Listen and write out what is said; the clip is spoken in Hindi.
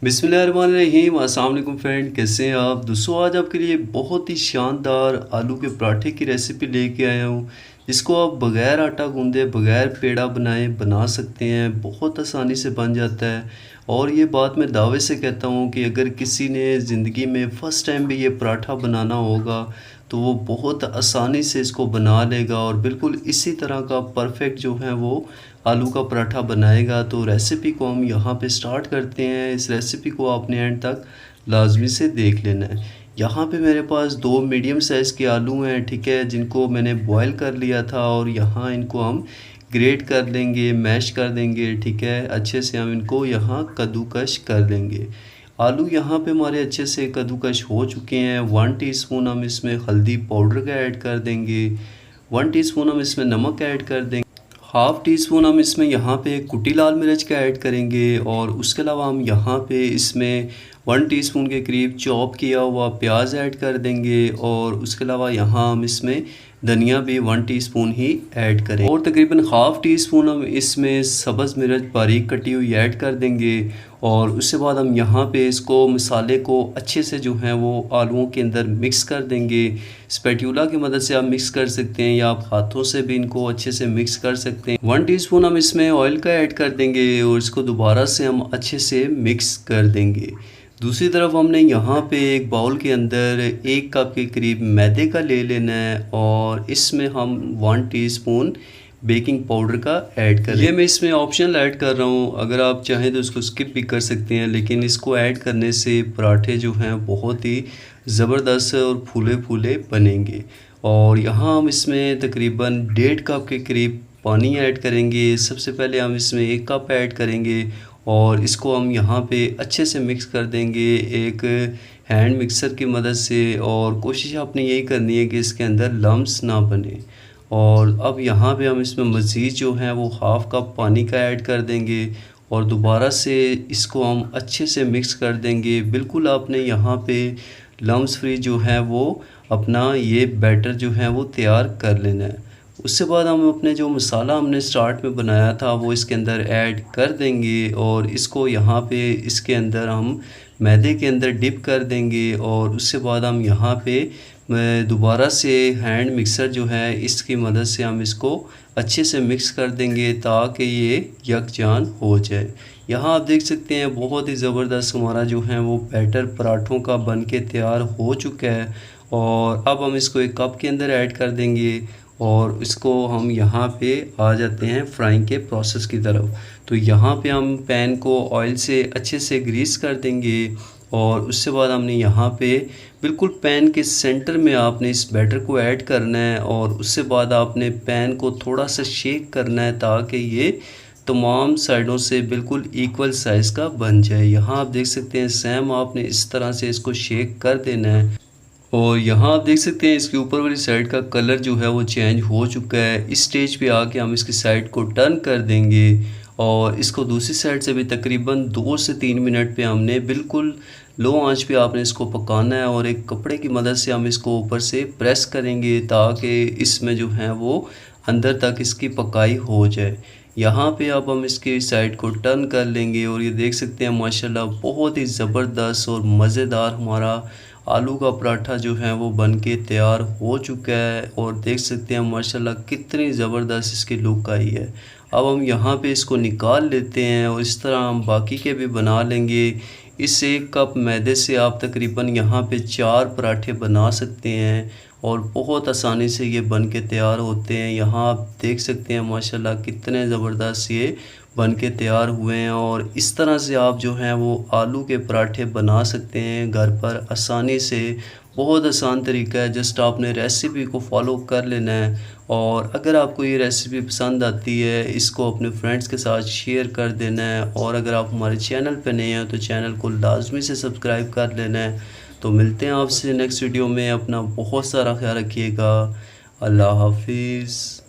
बिस्मिल्लाहिर्रहमानिर्रहीम। अस्सलाम वालेकुम फ्रेंड, कैसे हैं आप दोस्तों। आज आपके लिए बहुत ही शानदार आलू के पराठे की रेसिपी लेके आया हूँ, जिसको आप बग़ैर आटा गूंदे बग़ैर पेड़ा बनाए बना सकते हैं। बहुत आसानी से बन जाता है और ये बात मैं दावे से कहता हूँ कि अगर किसी ने ज़िंदगी में फ़र्स्ट टाइम भी ये पराठा बनाना होगा तो वो बहुत आसानी से इसको बना लेगा और बिल्कुल इसी तरह का परफेक्ट जो है वो आलू का पराठा बनाएगा। तो रेसिपी को हम यहाँ पे स्टार्ट करते हैं। इस रेसिपी को आपने एंड तक लाजमी से देख लेना है। यहाँ पे मेरे पास 2 मीडियम साइज़ के आलू हैं, ठीक है, जिनको मैंने बॉईल कर लिया था और यहाँ इनको हम ग्रेट कर लेंगे, मैश कर देंगे, ठीक है। अच्छे से हम इनको यहाँ कद्दूकश कर देंगे। आलू यहाँ पे हमारे अच्छे से कद्दूकश हो चुके हैं। 1 टीस्पून हम इसमें हल्दी पाउडर का ऐड कर देंगे, 1 टीस्पून हम इसमें नमक ऐड कर देंगे, हाफ़ टी स्पून हम इसमें यहाँ पे कुटी लाल मिर्च का ऐड करेंगे और उसके अलावा हम यहाँ पे इसमें 1 टीस्पून के करीब चॉप किया हुआ प्याज ऐड कर देंगे और उसके अलावा यहाँ हम इसमें धनिया भी 1 टीस्पून ही ऐड करें और तकरीबन हाफ़ टी स्पून हम इसमें सब्ज़ मिर्च बारीक कटी हुई ऐड कर देंगे। और उसके बाद हम यहाँ पे इसको मसाले को अच्छे से जो है वो आलूओं के अंदर मिक्स कर देंगे। स्पैटूला की मदद से आप मिक्स कर सकते हैं या आप हाथों से भी इनको अच्छे से मिक्स कर सकते हैं। 1 टीस्पून हम इसमें ऑयल का ऐड कर देंगे और इसको दोबारा से हम अच्छे से मिक्स कर देंगे। दूसरी तरफ हमने यहाँ पे एक बाउल के अंदर 1 कप के करीब मैदे का ले लेना है और इसमें हम 1 टीस्पून बेकिंग पाउडर का ऐड करें। ये मैं इसमें ऑप्शनल ऐड कर रहा हूँ, अगर आप चाहें तो इसको स्किप भी कर सकते हैं, लेकिन इसको ऐड करने से पराठे जो हैं बहुत ही ज़बरदस्त और फूले फूले बनेंगे। और यहाँ हम इसमें तकरीबन 1.5 कप के करीब पानी ऐड करेंगे। सबसे पहले हम इसमें 1 कप ऐड करेंगे और इसको हम यहाँ पे अच्छे से मिक्स कर देंगे एक हैंड मिक्सर की मदद से। और कोशिश आपने यही करनी है कि इसके अंदर लम्स ना बने। और अब यहाँ पे हम इसमें मज़ीद जो है वो हाफ़ कप पानी का ऐड कर देंगे और दोबारा से इसको हम अच्छे से मिक्स कर देंगे। बिल्कुल आपने यहाँ पे लम्स फ्री जो है वो अपना ये बैटर जो है वो तैयार कर लेना है। उसके बाद हम अपने जो मसाला हमने स्टार्ट में बनाया था वो इसके अंदर ऐड कर देंगे और इसको यहाँ पे इसके अंदर हम मैदे के अंदर डिप कर देंगे। और उसके बाद हम यहाँ पे दोबारा से हैंड मिक्सर जो है इसकी मदद से हम इसको अच्छे से मिक्स कर देंगे ताकि ये यकजान हो जाए। यहाँ आप देख सकते हैं बहुत ही ज़बरदस्त हमारा जो है वो बैटर पराठों का बन के तैयार हो चुका है। और अब हम इसको एक कप के अंदर ऐड कर देंगे और इसको हम यहाँ पे आ जाते हैं फ्राइंग के प्रोसेस की तरफ। तो यहाँ पे हम पैन को ऑयल से अच्छे से ग्रीस कर देंगे और उसके बाद हमने यहाँ पे बिल्कुल पैन के सेंटर में आपने इस बैटर को ऐड करना है और उसके बाद आपने पैन को थोड़ा सा शेक करना है ताकि ये तमाम साइडों से बिल्कुल इक्वल साइज़ का बन जाए। यहाँ आप देख सकते हैं सेम आपने इस तरह से इसको शेक कर देना है। और यहाँ आप देख सकते हैं इसके ऊपर वाली साइड का कलर जो है वो चेंज हो चुका है। इस स्टेज पे आके हम इसकी साइड को टर्न कर देंगे और इसको दूसरी साइड से भी तकरीबन 2 से 3 मिनट पे हमने बिल्कुल लो आंच पे आपने इसको पकाना है। और एक कपड़े की मदद से हम इसको ऊपर से प्रेस करेंगे ताकि इसमें जो है वो अंदर तक इसकी पकाई हो जाए। यहाँ पे अब हम इसकी साइड को टर्न कर लेंगे और ये देख सकते हैं माशाल्लाह बहुत ही ज़बरदस्त और मज़ेदार हमारा आलू का पराठा जो है वो बन के तैयार हो चुका है। और देख सकते हैं माशाल्लाह कितनी ज़बरदस्त इसकी लुक आई है। अब हम यहाँ पे इसको निकाल लेते हैं और इस तरह हम बाकी के भी बना लेंगे। इस 1 कप मैदे से आप तकरीबन यहाँ पे 4 पराठे बना सकते हैं और बहुत आसानी से ये बन के तैयार होते हैं। यहाँ आप देख सकते हैं माशाल्लाह कितने ज़बरदस्त ये बन के तैयार हुए हैं। और इस तरह से आप जो हैं वो आलू के पराठे बना सकते हैं घर पर आसानी से। बहुत आसान तरीका है, जस्ट आपने रेसिपी को फॉलो कर लेना है। और अगर आपको ये रेसिपी पसंद आती है इसको अपने फ्रेंड्स के साथ शेयर कर देना है। और अगर आप हमारे चैनल पर नए हैं तो चैनल को लाजमी से सब्सक्राइब कर लेना है। तो मिलते हैं आपसे नेक्स्ट वीडियो में। अपना बहुत सारा ख्याल रखिएगा। अल्लाह हाफिज़।